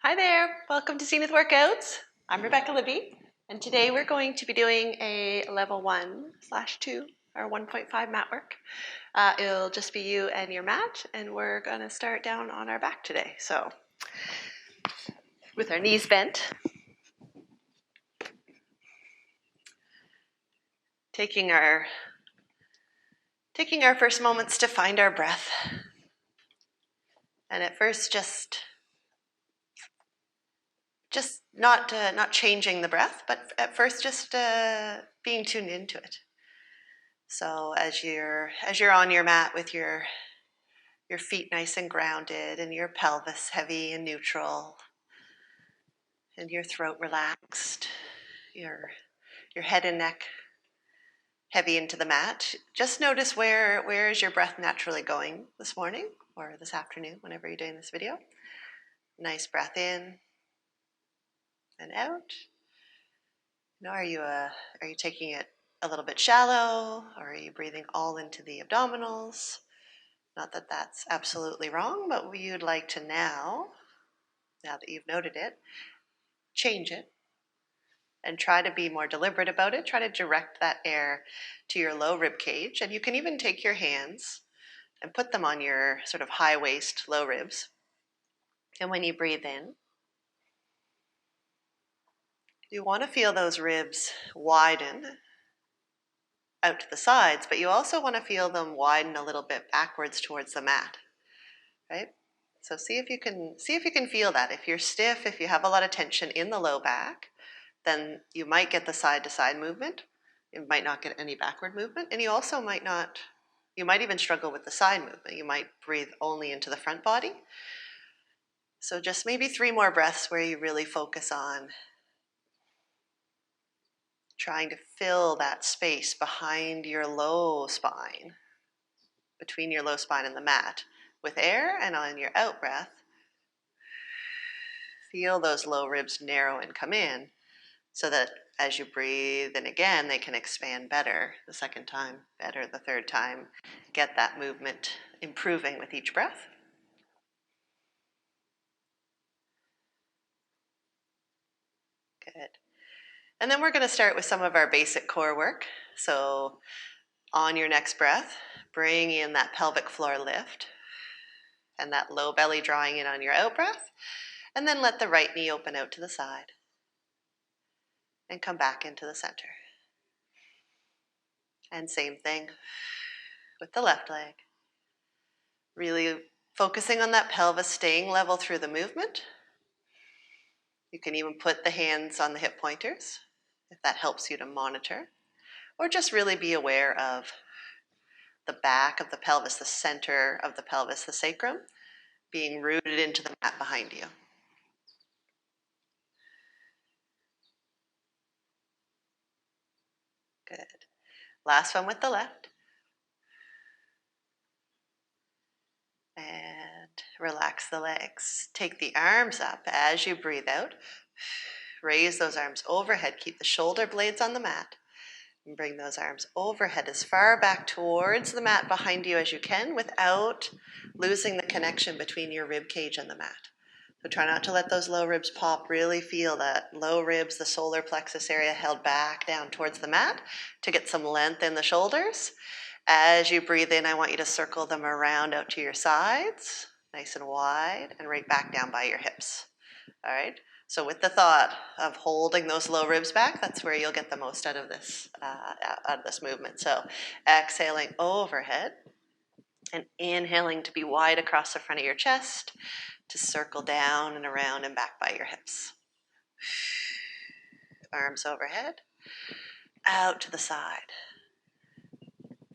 Hi there, welcome to Zenith Workouts. I'm Rebecca Libby, and today we're going to be doing a level 1/2 or 1.5 mat work. It'll just be you and your mat, and we're gonna start down on our back today. So, with our knees bent, taking our first moments to find our breath. And at first, just not changing the breath, but at first just being tuned into it. So as you're on your mat with your feet nice and grounded and your pelvis heavy and neutral and your throat relaxed, your head and neck heavy into the mat, just notice where is your breath naturally going this morning or this afternoon, whenever you're doing this video. Nice breath in and out. Are you taking it a little bit shallow, or are you breathing all into the abdominals? Not that that's absolutely wrong, but you'd like to now that you've noted it, change it and try to be more deliberate about it. Try to direct that air to your low rib cage, and you can even take your hands and put them on your sort of high waist, low ribs. And when you breathe in, you want to feel those ribs widen out to the sides, but you also want to feel them widen a little bit backwards towards the mat, right? So see if you can feel that. If you're stiff, if you have a lot of tension in the low back, then you might get the side-to-side movement. You might not get any backward movement, and you might even struggle with the side movement. You might breathe only into the front body. So just maybe 3 more breaths where you really focus on trying to fill that space behind your low spine, between your low spine and the mat, with air, and on your out breath, feel those low ribs narrow and come in so that as you breathe in again, they can expand better the second time, better the third time. Get that movement improving with each breath. Good. And then we're going to start with some of our basic core work. So on your next breath, bring in that pelvic floor lift and that low belly drawing in on your out breath. And then let the right knee open out to the side and come back into the center. And same thing with the left leg. Really focusing on that pelvis, staying level through the movement. You can even put the hands on the hip pointers if that helps you to monitor, or just really be aware of the back of the pelvis, the center of the pelvis, the sacrum, being rooted into the mat behind you. Good. Last one with the left. And relax the legs. Take the arms up as you breathe out. Raise those arms overhead. Keep the shoulder blades on the mat. And bring those arms overhead as far back towards the mat behind you as you can without losing the connection between your rib cage and the mat. So try not to let those low ribs pop. Really feel that low ribs, the solar plexus area held back down towards the mat to get some length in the shoulders. As you breathe in, I want you to circle them around out to your sides, nice and wide, and right back down by your hips. All right? So with the thought of holding those low ribs back, that's where you'll get the most out of this movement. So exhaling overhead and inhaling to be wide across the front of your chest, to circle down and around and back by your hips. Arms overhead, out to the side.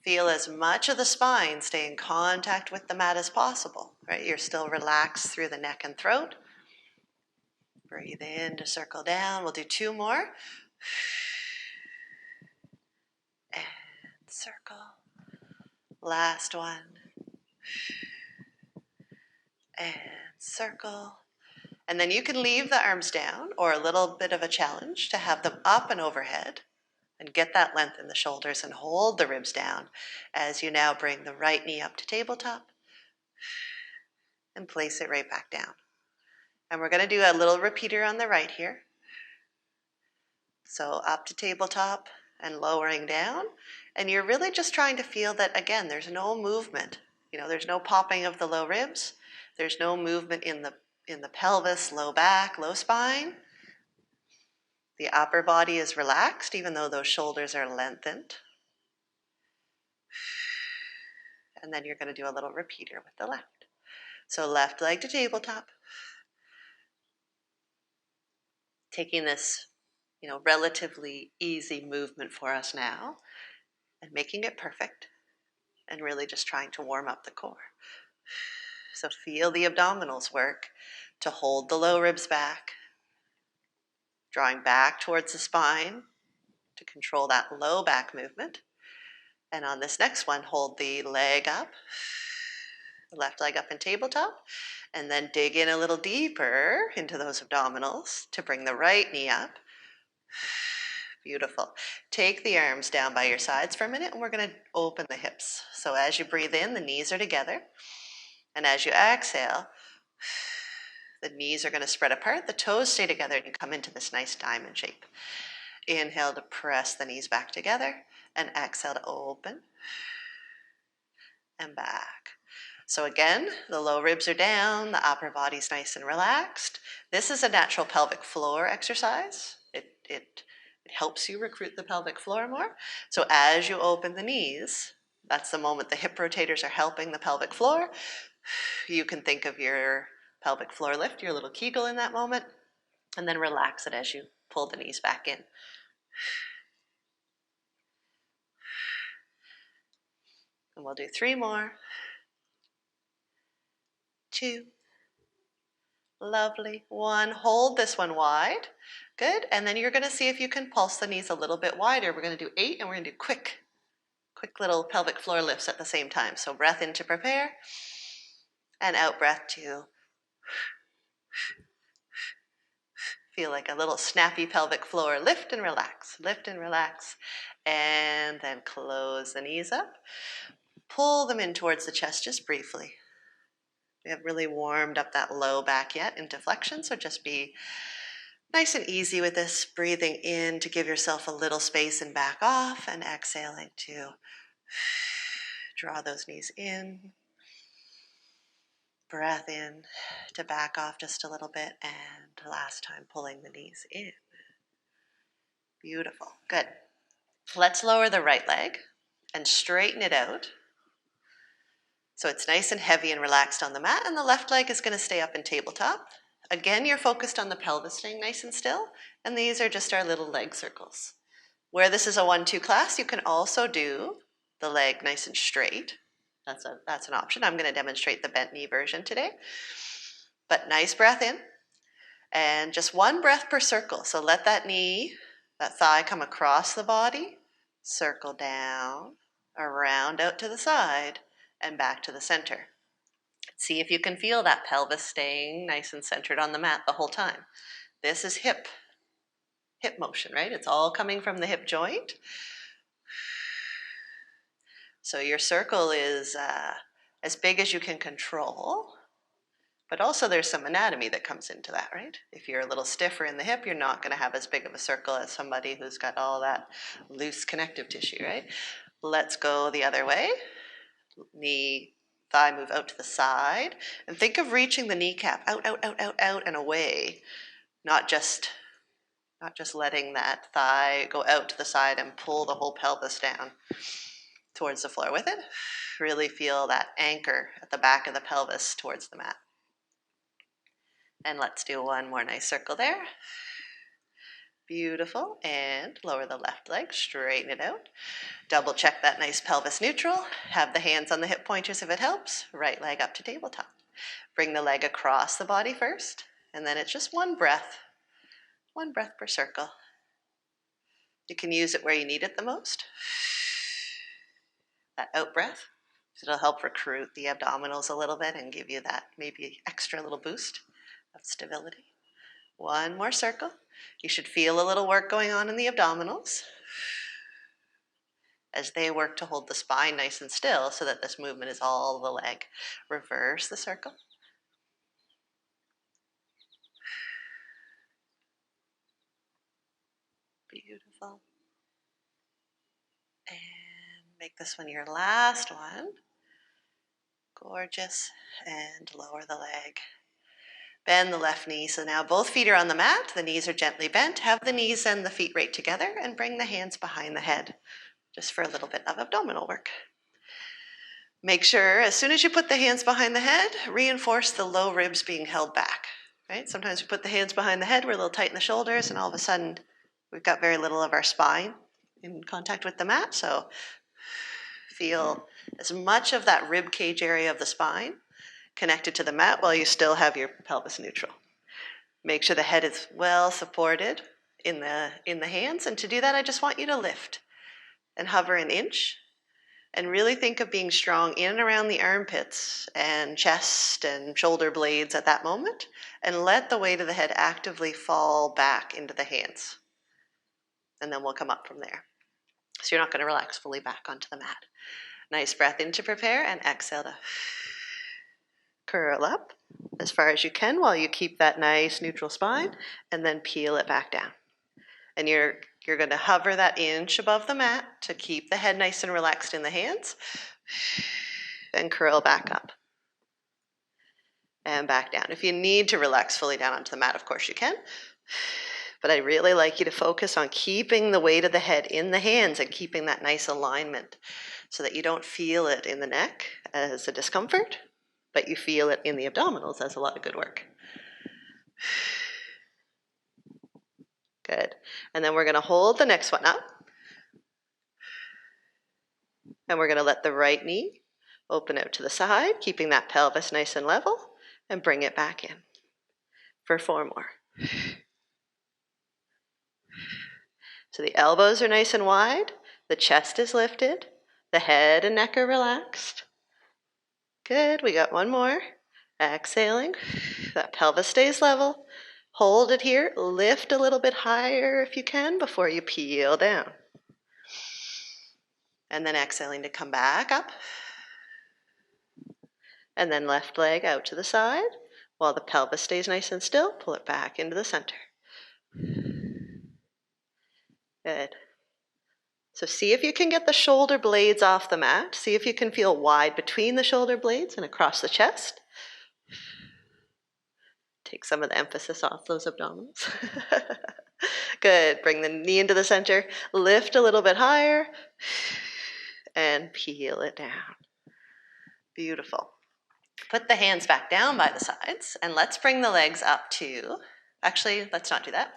Feel as much of the spine stay in contact with the mat as possible, right? You're still relaxed through the neck and throat. Breathe in to circle down. We'll do 2 more. And circle. Last one. And circle. And then you can leave the arms down, or a little bit of a challenge to have them up and overhead and get that length in the shoulders and hold the ribs down as you now bring the right knee up to tabletop and place it right back down. And we're going to do a little repeater on the right here. So up to tabletop and lowering down. And you're really just trying to feel that, again, there's no movement. There's no popping of the low ribs. There's no movement in the pelvis, low back, low spine. The upper body is relaxed, even though those shoulders are lengthened. And then you're going to do a little repeater with the left. So left leg to tabletop. Taking this, relatively easy movement for us now and making it perfect and really just trying to warm up the core. So feel the abdominals work to hold the low ribs back, drawing back towards the spine to control that low back movement. And on this next one, hold the leg up, the left leg up in tabletop, and then dig in a little deeper into those abdominals to bring the right knee up. Beautiful. Take the arms down by your sides for a minute, and we're going to open the hips. So as you breathe in, the knees are together. And as you exhale, the knees are going to spread apart, the toes stay together, and you come into this nice diamond shape. Inhale to press the knees back together, and exhale to open and back. So again, the low ribs are down, the upper body's nice and relaxed. This is a natural pelvic floor exercise. It helps you recruit the pelvic floor more. So as you open the knees, that's the moment the hip rotators are helping the pelvic floor. You can think of your pelvic floor lift, your little Kegel in that moment, and then relax it as you pull the knees back in. And we'll do 3 more. 2. Lovely. 1. Hold this one wide. Good. And then you're going to see if you can pulse the knees a little bit wider. We're going to do 8, and we're going to do quick little pelvic floor lifts at the same time. So breath in to prepare, and out breath to feel like a little snappy pelvic floor. Lift and relax, and then close the knees up. Pull them in towards the chest just briefly. We haven't really warmed up that low back yet into flexion, so just be nice and easy with this, breathing in to give yourself a little space and back off, and exhaling to draw those knees in. Breath in to back off just a little bit, and last time pulling the knees in. Beautiful. Good. Let's lower the right leg and straighten it out. So it's nice and heavy and relaxed on the mat, and the left leg is going to stay up in tabletop. Again, you're focused on the pelvis staying nice and still, and these are just our little leg circles. Where this is a 1-2 class, you can also do the leg nice and straight. That's an option. I'm going to demonstrate the bent knee version today. But nice breath in, and just 1 breath per circle. So let that knee, that thigh come across the body, circle down, around out to the side, and back to the center. See if you can feel that pelvis staying nice and centered on the mat the whole time. This is hip motion, right? It's all coming from the hip joint. So your circle is as big as you can control, but also there's some anatomy that comes into that, right? If you're a little stiffer in the hip, you're not going to have as big of a circle as somebody who's got all that loose connective tissue, right? Let's go the other way. Knee, thigh move out to the side, and think of reaching the kneecap out, and away. Not just letting that thigh go out to the side and pull the whole pelvis down towards the floor with it. Really feel that anchor at the back of the pelvis towards the mat. And let's do 1 more nice circle there. Beautiful. And lower the left leg, straighten it out. Double check that nice pelvis neutral. Have the hands on the hip pointers if it helps. Right leg up to tabletop. Bring the leg across the body first, and then it's just 1 breath. 1 breath per circle. You can use it where you need it the most. That out breath, it'll help recruit the abdominals a little bit and give you that maybe extra little boost of stability. 1 more circle. You should feel a little work going on in the abdominals as they work to hold the spine nice and still so that this movement is all the leg. Reverse the circle. Make this one your last one. Gorgeous. And lower the leg. Bend the left knee. So now both feet are on the mat. The knees are gently bent. Have the knees and the feet right together and bring the hands behind the head just for a little bit of abdominal work. Make sure as soon as you put the hands behind the head, reinforce the low ribs being held back. Right? Sometimes we put the hands behind the head, we're a little tight in the shoulders, and all of a sudden we've got very little of our spine in contact with the mat. So feel as much of that rib cage area of the spine connected to the mat while you still have your pelvis neutral. Make sure the head is well supported in the hands, and to do that I just want you to lift and hover an inch and really think of being strong in and around the armpits and chest and shoulder blades at that moment, and let the weight of the head actively fall back into the hands. And then we'll come up from there. So you're not going to relax fully back onto the mat. Nice breath in to prepare, and exhale to curl up as far as you can while you keep that nice neutral spine, and then peel it back down. And you're going to hover that inch above the mat to keep the head nice and relaxed in the hands, and curl back up and back down. If you need to relax fully down onto the mat, of course you can, but I really like you to focus on keeping the weight of the head in the hands and keeping that nice alignment so that you don't feel it in the neck as a discomfort, but you feel it in the abdominals as a lot of good work. Good. And then we're going to hold the next one up. And we're going to let the right knee open out to the side, keeping that pelvis nice and level, and bring it back in for 4 more. So the elbows are nice and wide, the chest is lifted, the head and neck are relaxed. Good, we got 1 more. Exhaling, that pelvis stays level. Hold it here, lift a little bit higher if you can before you peel down. And then exhaling to come back up. And then left leg out to the side. While the pelvis stays nice and still, pull it back into the center. Good. So see if you can get the shoulder blades off the mat. See if you can feel wide between the shoulder blades and across the chest. Take some of the emphasis off those abdominals. Good. Bring the knee into the center. Lift a little bit higher. And peel it down. Beautiful. Put the hands back down by the sides, and let's bring the legs up to, actually, let's not do that.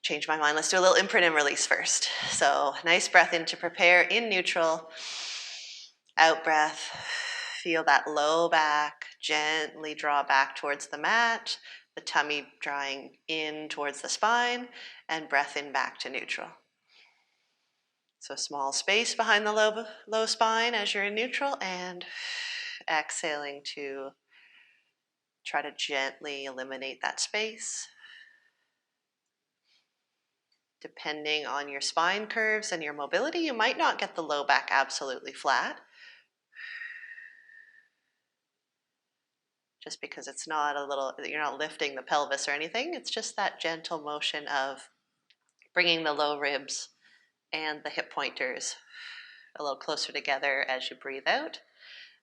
Change my mind. Let's do a little imprint and release first. So nice breath in to prepare in neutral. Out breath. Feel that low back. Gently draw back towards the mat. The tummy drawing in towards the spine. And breath in back to neutral. So small space behind the low spine as you're in neutral, and exhaling to try to gently eliminate that space. Depending on your spine curves and your mobility, you might not get the low back absolutely flat. Just because it's not you're not lifting the pelvis or anything. It's just that gentle motion of bringing the low ribs and the hip pointers a little closer together as you breathe out,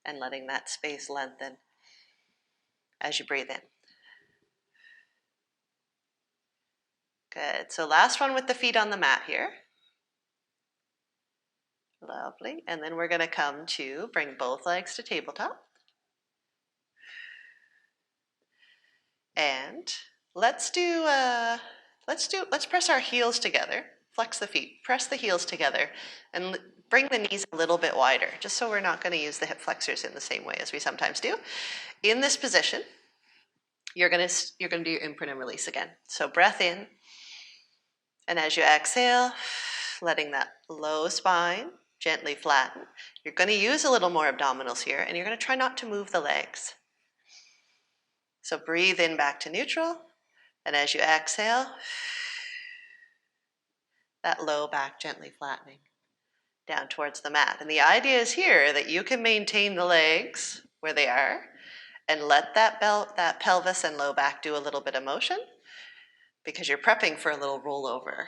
and letting that space lengthen as you breathe in. Good. So last one with the feet on the mat here. Lovely. And then we're going to come to bring both legs to tabletop. And let's press our heels together. Flex the feet, press the heels together, and bring the knees a little bit wider, just so we're not going to use the hip flexors in the same way as we sometimes do. In this position, you're going to do your imprint and release again. So breath in, and as you exhale, letting that low spine gently flatten. You're going to use a little more abdominals here, and you're going to try not to move the legs. So breathe in back to neutral, and as you exhale, that low back gently flattening down towards the mat. And the idea is here that you can maintain the legs where they are and let that pelvis and low back do a little bit of motion, because you're prepping for a little rollover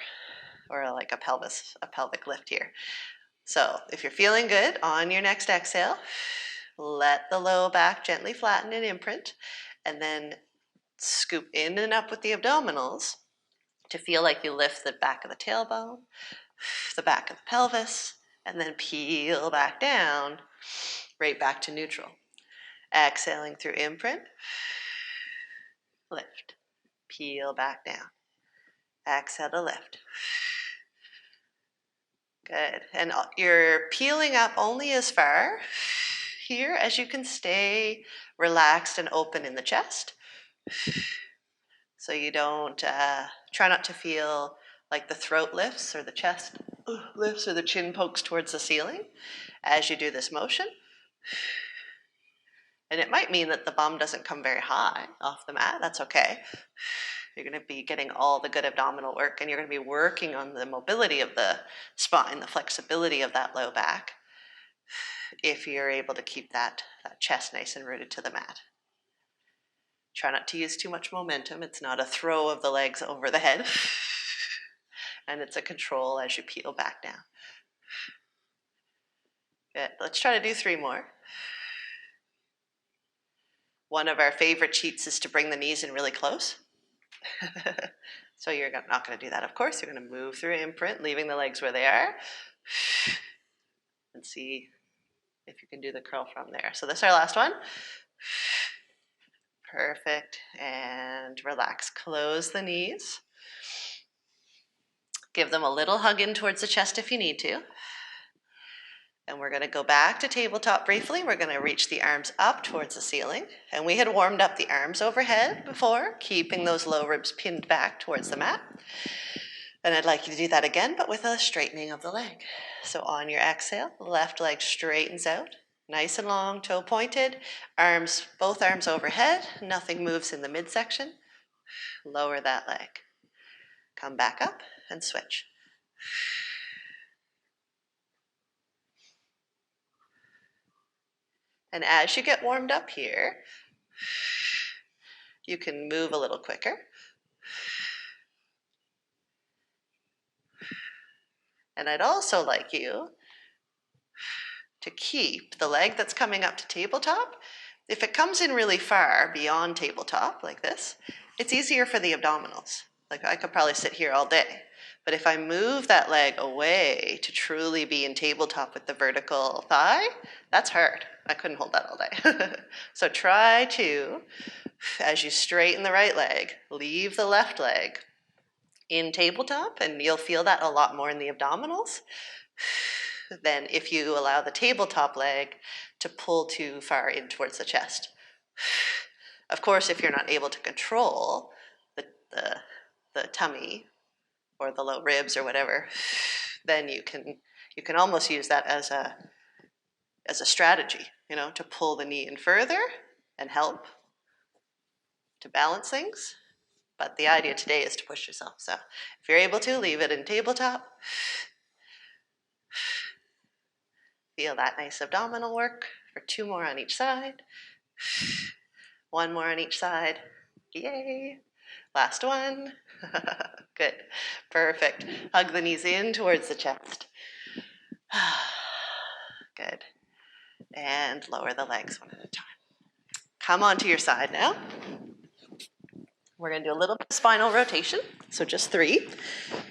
or like a pelvic lift here. So if you're feeling good, on your next exhale, let the low back gently flatten and imprint, and then scoop in and up with the abdominals to feel like you lift the back of the tailbone, the back of the pelvis, and then peel back down, right back to neutral. Exhaling through imprint, lift, peel back down. Exhale to lift. Good. And you're peeling up only as far here as you can stay relaxed and open in the chest. So you don't, try not to feel like the throat lifts or the chest lifts or the chin pokes towards the ceiling as you do this motion. And it might mean that the bum doesn't come very high off the mat. That's okay. You're going to be getting all the good abdominal work, and you're going to be working on the mobility of the spine, the flexibility of that low back, if you're able to keep that chest nice and rooted to the mat. Try not to use too much momentum. It's not a throw of the legs over the head, and it's a control as you peel back down. Good. Let's try to do 3 more. One of our favorite cheats is to bring the knees in really close. So you're not going to do that, of course. You're going to move through imprint, leaving the legs where they are, and see if you can do the curl from there. So this is our last one. Perfect. And relax. Close the knees. Give them a little hug in towards the chest if you need to. And we're going to go back to tabletop briefly. We're going to reach the arms up towards the ceiling. And we had warmed up the arms overhead before, keeping those low ribs pinned back towards the mat. And I'd like you to do that again, but with a straightening of the leg. So on your exhale, the left leg straightens out, nice and long, toe pointed, arms, both arms overhead, nothing moves in the midsection. Lower that leg. Come back up and switch. And as you get warmed up here, you can move a little quicker. And I'd also like you to keep the leg that's coming up to tabletop. If it comes in really far beyond tabletop, like this, it's easier for the abdominals. Like I could probably sit here all day. But if I move that leg away to truly be in tabletop with the vertical thigh, that's hard. I couldn't hold that all day. So try to, as you straighten the right leg, leave the left leg in tabletop, and you'll feel that a lot more in the abdominals than if you allow the tabletop leg to pull too far in towards the chest. Of course, if you're not able to control the tummy or the low ribs or whatever, then you can almost use that as a strategy, to pull the knee in further and help to balance things. But the idea today is to push yourself. So if you're able to, leave it in tabletop. Feel that nice abdominal work for 2 more on each side. 1 more on each side. Yay. Last one. Good. Perfect. Hug the knees in towards the chest. Good. And lower the legs one at a time. Come onto your side now. We're going to do a little bit of spinal rotation, so just 3.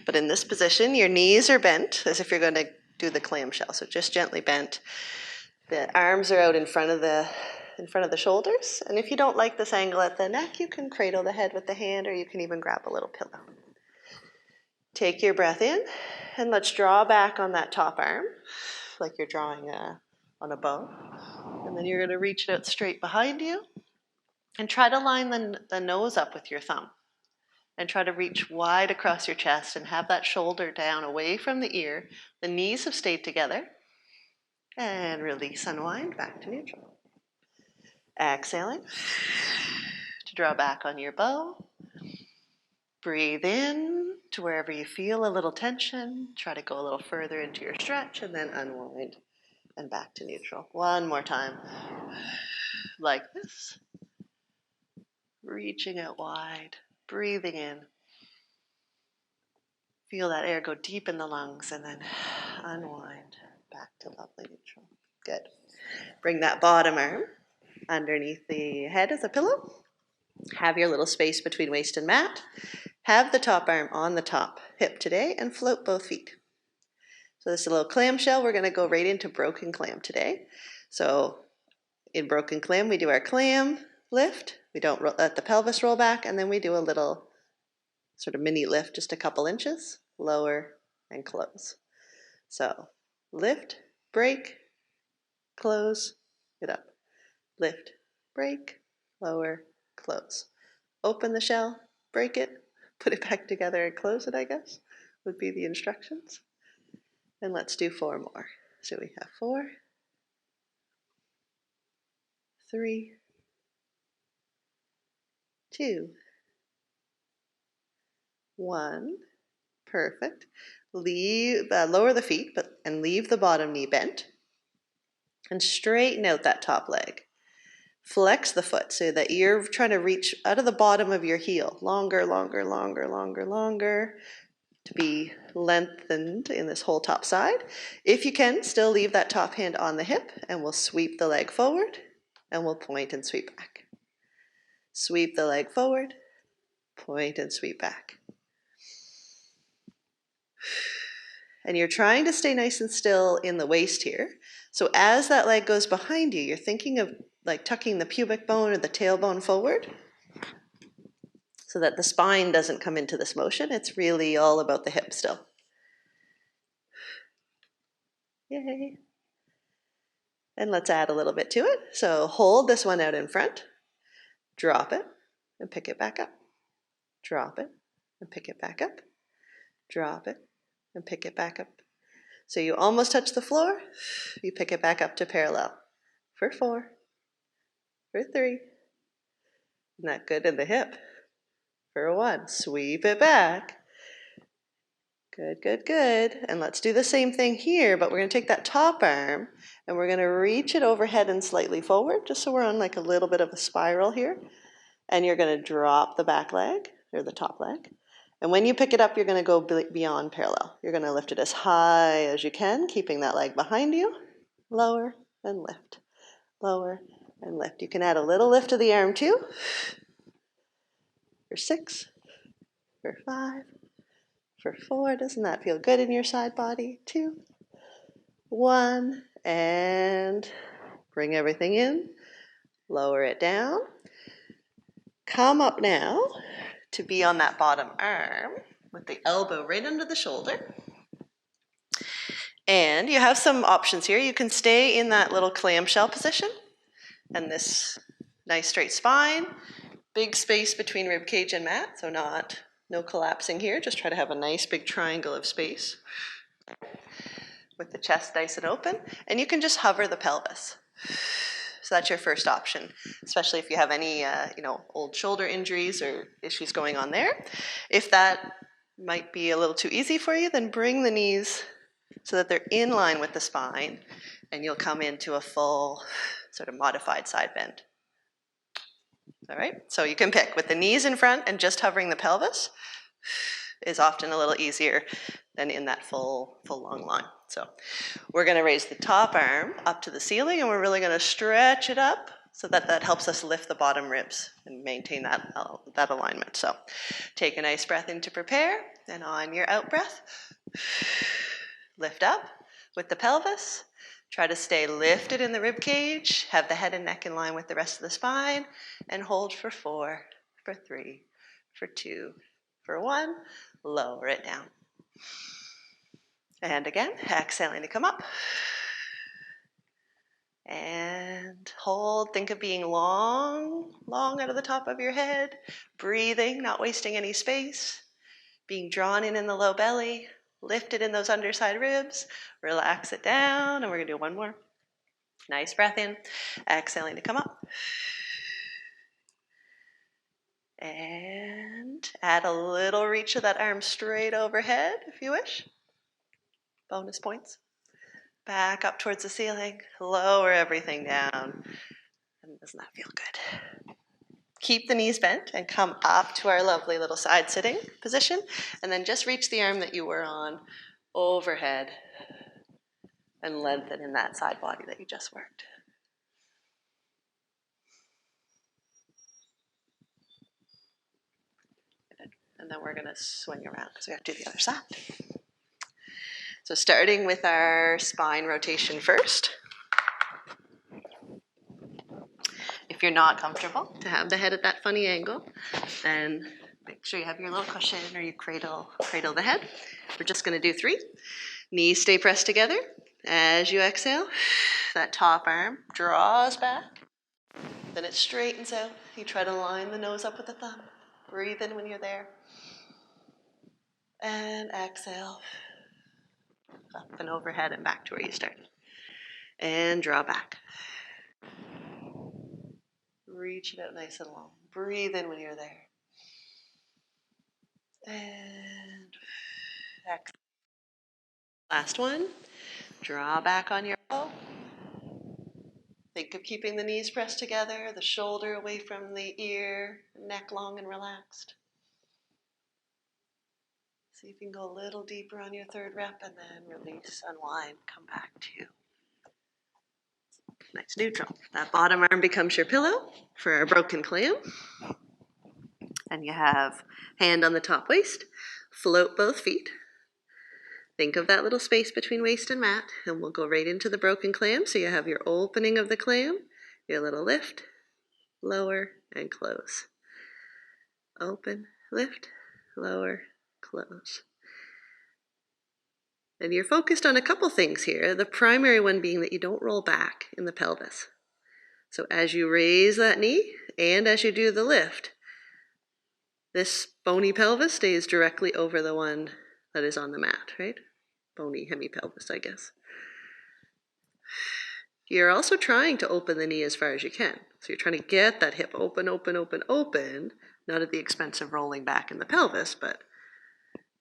But in this position, your knees are bent as if you're going to do the clamshell, so just gently bent. The arms are out in front of the shoulders, and if you don't like this angle at the neck, you can cradle the head with the hand, or you can even grab a little pillow. Take your breath in, and let's draw back on that top arm, like you're drawing on a bow. And then you're going to reach it out straight behind you, and try to line the nose up with your thumb. And try to reach wide across your chest and have that shoulder down away from the ear. The knees have stayed together. And release, unwind, back to neutral. Exhaling to draw back on your bow. Breathe in to wherever you feel a little tension. Try to go a little further into your stretch and then unwind and back to neutral. 1 more time. Like this. Reaching out wide. Breathing in. Feel that air go deep in the lungs and then unwind. back to lovely neutral. Good. Bring that bottom arm underneath the head as a pillow. Have your little space between waist and mat. Have the top arm on the top hip today and float both feet. So this is a little clamshell. We're going to go right into broken clam today. So in broken clam, we do our clam lift. We don't let the pelvis roll back, and then we do a little sort of mini lift, just a couple inches, lower and close. So lift, break, close, get up. Lift, break, lower, close. Open the shell, break it, put it back together and close it, I guess, would be the instructions. And let's do 4 more. So we have 4, 3, 2, 1. Perfect. Lower the feet and leave the bottom knee bent. And straighten out that top leg. Flex the foot so that you're trying to reach out of the bottom of your heel. Longer, longer, longer, longer, longer. To be lengthened in this whole top side. If you can, still leave that top hand on the hip, and we'll sweep the leg forward, and we'll point and sweep back. Sweep the leg forward, point and sweep back. And you're trying to stay nice and still in the waist here. So as that leg goes behind you, you're thinking of like tucking the pubic bone or the tailbone forward so that the spine doesn't come into this motion. It's really all about the hip still. Yay. And let's add a little bit to it. So hold this one out in front, drop it, and pick it back up. Drop it, and pick it back up. Drop it, and pick it back up. So you almost touch the floor, you pick it back up to parallel. For 4, for 3. Isn't that good in the hip? For 1, sweep it back. Good, good, good. And let's do the same thing here, but we're going to take that top arm and we're going to reach it overhead and slightly forward, just so we're on like a little bit of a spiral here. And you're going to drop the back leg, or the top leg. And when you pick it up, you're going to go beyond parallel. You're going to lift it as high as you can, keeping that leg behind you. Lower and lift. Lower and lift. You can add a little lift to the arm too. For 6, for 5, for 4. Doesn't that feel good in your side body? 2, 1, and bring everything in. Lower it down. Come up now to be on that bottom arm with the elbow right under the shoulder. And you have some options here. You can stay in that little clamshell position and this nice straight spine, big space between rib cage and mat, so no collapsing here. Just try to have a nice big triangle of space with the chest nice and open. And you can just hover the pelvis. So that's your first option, especially if you have any old shoulder injuries or issues going on there. If that might be a little too easy for you, then bring the knees so that they're in line with the spine, and you'll come into a full sort of modified side bend. All right, so you can pick with the knees in front, and just hovering the pelvis is often a little easier than in that full long line. So we're going to raise the top arm up to the ceiling, and we're really going to stretch it up so that helps us lift the bottom ribs and maintain that alignment. So take a nice breath in to prepare, and on your out breath, lift up with the pelvis. Try to stay lifted in the rib cage, have the head and neck in line with the rest of the spine, and hold for 4, for 3, for 2, for 1. Lower it down. And again, exhaling to come up. And hold. Think of being long out of the top of your head. Breathing, not wasting any space. Being drawn in the low belly. Lifted in those underside ribs. Relax it down. And we're going to do 1 more. Nice breath in. Exhaling to come up. And add a little reach of that arm straight overhead if you wish. Bonus points. Back up towards the ceiling. Lower everything down. And doesn't that feel good? Keep the knees bent and come up to our lovely little side sitting position. And then just reach the arm that you were on overhead. and lengthen in that side body that you just worked. Good. And then we're going to swing around because we have to do the other side. So starting with our spine rotation first. If you're not comfortable to have the head at that funny angle, then make sure you have your little cushion or you cradle the head. We're just going to do 3. Knees stay pressed together. As you exhale, that top arm draws back. Then it straightens out. You try to line the nose up with the thumb. Breathe in when you're there. And exhale. Up and overhead and back to where you started. And draw back. Reach it out nice and long. Breathe in when you're there. And exhale. Last one. Draw back on your elbow. Think of keeping the knees pressed together, the shoulder away from the ear, neck long and relaxed. See if you can go a little deeper on your 3rd rep and then release, unwind, come back to nice neutral. That bottom arm becomes your pillow for our broken clam. And you have hand on the top waist, float both feet. Think of that little space between waist and mat, and we'll go right into the broken clam. So you have your opening of the clam, your little lift, lower, and close. Open, lift, lower, close. And you're focused on a couple things here. The primary one being that you don't roll back in the pelvis. So as you raise that knee and as you do the lift, this bony pelvis stays directly over the one that is on the mat, right? Bony hemipelvis, I guess. You're also trying to open the knee as far as you can. So you're trying to get that hip open, open, open, open, not at the expense of rolling back in the pelvis, but,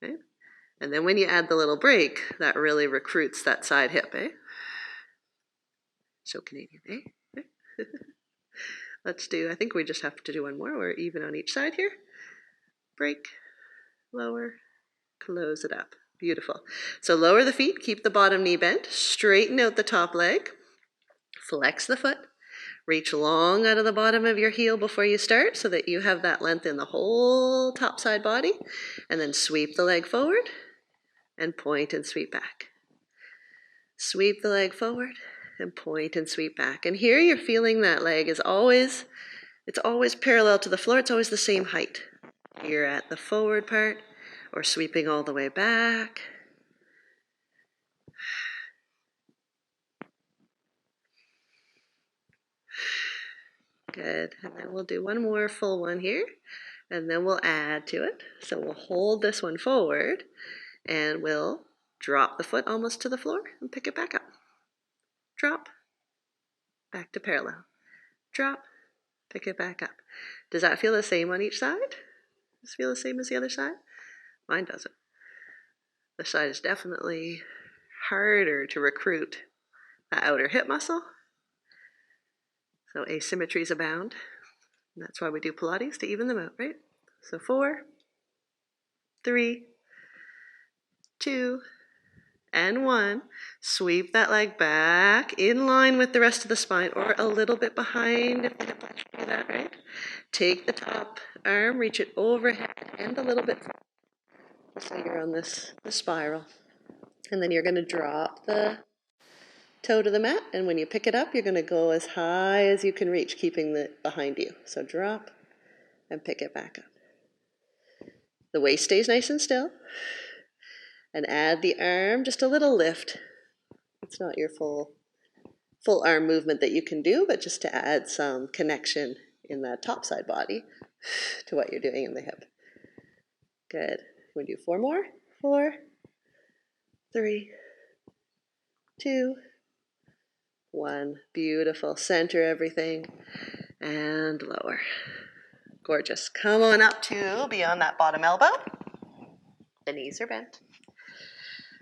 right? And then when you add the little break, that really recruits that side hip, eh? So Canadian, eh? Let's do, I think we just have to do one more. We're even on each side here. Break, lower, close it up. Beautiful. So lower the feet, keep the bottom knee bent, straighten out the top leg, flex the foot, reach long out of the bottom of your heel before you start so that you have that length in the whole top side body, and then sweep the leg forward and point and sweep back. Sweep the leg forward and point and sweep back. And here you're feeling that leg is always, it's always parallel to the floor. It's always the same height. You're at the forward part or sweeping all the way back. Good. And then we'll do one more full one here, and then we'll add to it. So we'll hold this one forward, and we'll drop the foot almost to the floor and pick it back up. Drop, back to parallel. Drop, pick it back up. Does that feel the same on each side? Does it feel the same as the other side? Mine doesn't. This side is definitely harder to recruit that outer hip muscle. So asymmetries abound. And that's why we do Pilates, to even them out, right? So 4, 3, 2, and 1. Sweep that leg back in line with the rest of the spine, or a little bit behind if the hip lets you do that, right? Take the top arm, reach it overhead and a little bit forward. So you're on this spiral. And then you're going to drop the toe to the mat, and when you pick it up, you're going to go as high as you can reach, keeping it behind you. So drop and pick it back up. The waist stays nice and still. And add the arm, just a little lift. It's not your full arm movement that you can do, but just to add some connection in that top side body to what you're doing in the hip. Good. We'll do 4 more. 4, 3, 2, 1. Beautiful. Center everything and lower. Gorgeous. Come on up to beyond that bottom elbow. The knees are bent.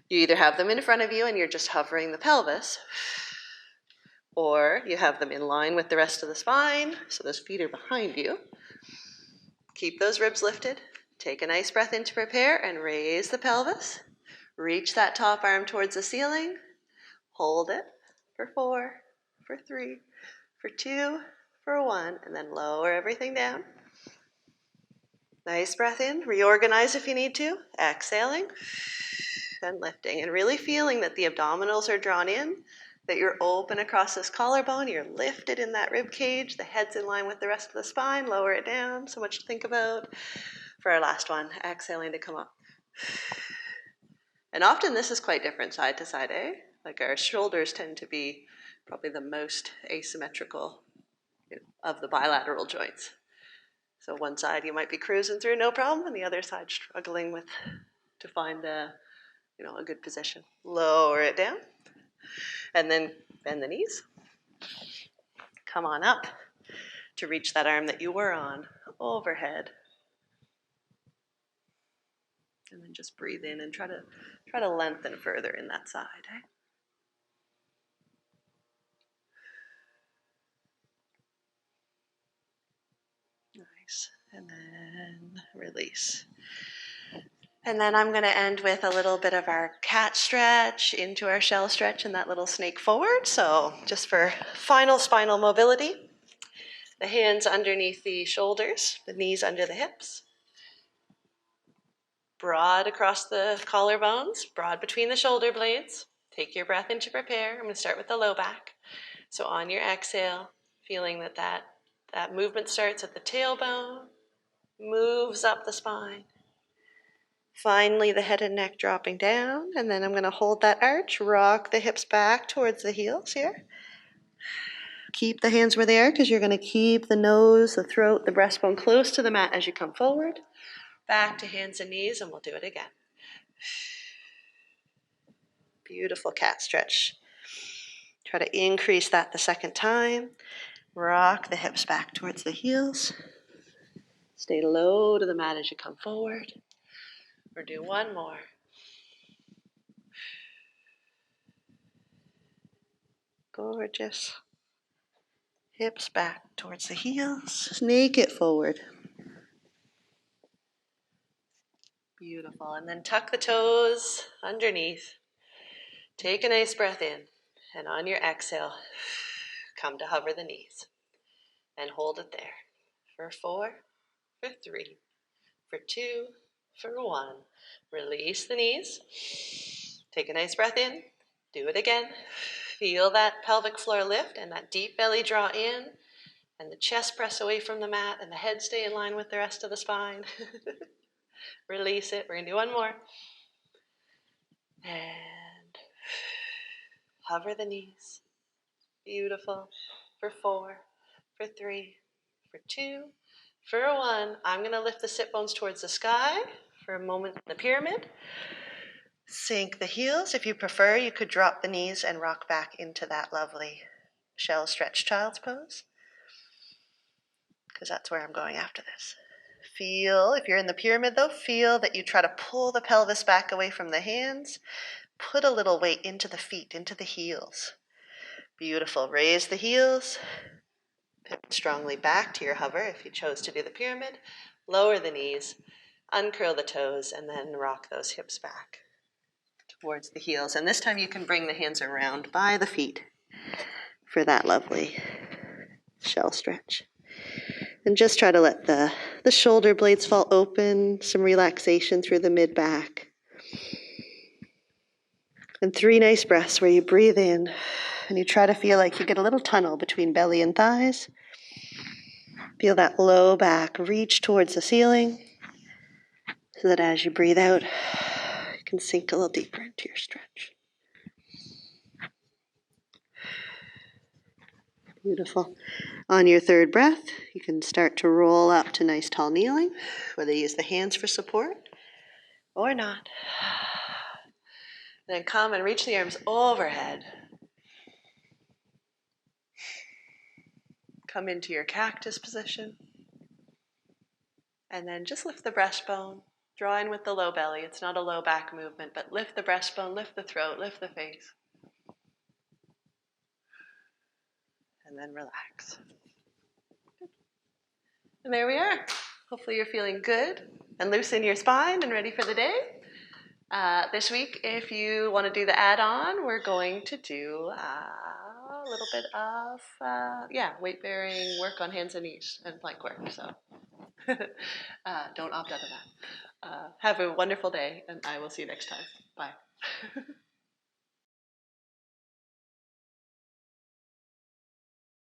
You either have them in front of you and you're just hovering the pelvis, or you have them in line with the rest of the spine, so those feet are behind you. Keep those ribs lifted. Take a nice breath in to prepare and raise the pelvis. Reach that top arm towards the ceiling. Hold it for 4, for 3, for 2, for 1, and then lower everything down. Nice breath in. Reorganize if you need to. Exhaling and lifting, and really feeling that the abdominals are drawn in, that you're open across this collarbone, you're lifted in that rib cage, the head's in line with the rest of the spine, lower it down, so much to think about. For our last one, exhaling to come up. And often this is quite different side to side, eh? Like our shoulders tend to be probably the most asymmetrical of the bilateral joints. So one side you might be cruising through no problem, and the other side struggling to find a good position. Lower it down, and then bend the knees. Come on up to reach that arm that you were on overhead. And then just breathe in and try to lengthen further in that side. Eh? Nice. And then release. And then I'm going to end with a little bit of our cat stretch into our shell stretch and that little snake forward. So just for final spinal mobility, the hands underneath the shoulders, the knees under the hips. Broad across the collarbones, broad between the shoulder blades. Take your breath in to prepare. I'm going to start with the low back. So on your exhale, feeling that movement starts at the tailbone, moves up the spine. Finally, the head and neck dropping down, and then I'm going to hold that arch, rock the hips back towards the heels here. Keep the hands where they are because you're going to keep the nose, the throat, the breastbone close to the mat as you come forward. Back to hands and knees, and we'll do it again. Beautiful cat stretch. Try to increase that the second time. Rock the hips back towards the heels. Stay low to the mat as you come forward. Or do one more. Gorgeous. Hips back towards the heels. Snake it forward. Beautiful. And then tuck the toes underneath. Take a nice breath in. And on your exhale, come to hover the knees. And hold it there. For 4, for 3, for 2, for 1. Release the knees. Take a nice breath in. Do it again. Feel that pelvic floor lift and that deep belly draw in. And the chest press away from the mat and the head stay in line with the rest of the spine. Release it. We're going to do one more. And hover the knees. Beautiful. For 4, for 3, for 2, for 1. I'm going to lift the sit bones towards the sky for a moment in the pyramid. Sink the heels. If you prefer, you could drop the knees and rock back into that lovely shell stretch child's pose, because that's where I'm going after this. Feel, if you're in the pyramid though, feel that you try to pull the pelvis back away from the hands. Put a little weight into the feet, into the heels. Beautiful. Raise the heels. Pivot strongly back to your hover if you chose to do the pyramid. Lower the knees. Uncurl the toes and then rock those hips back towards the heels. And this time you can bring the hands around by the feet for that lovely shell stretch. And just try to let the shoulder blades fall open, some relaxation through the mid-back. And 3 nice breaths where you breathe in and you try to feel like you get a little tunnel between belly and thighs. Feel that low back reach towards the ceiling so that as you breathe out, you can sink a little deeper into your stretch. Beautiful. On your third breath, you can start to roll up to nice tall kneeling, whether you use the hands for support or not. Then come and reach the arms overhead. Come into your cactus position. And then just lift the breastbone. Draw in with the low belly. It's not a low back movement, but lift the breastbone, lift the throat, lift the face. And then relax. And there we are. Hopefully you're feeling good and loose in your spine and ready for the day. This week, if you want to do the add-on, we're going to do a little bit of weight-bearing work on hands and knees and plank work. So don't opt out of that. Have a wonderful day, and I will see you next time. Bye.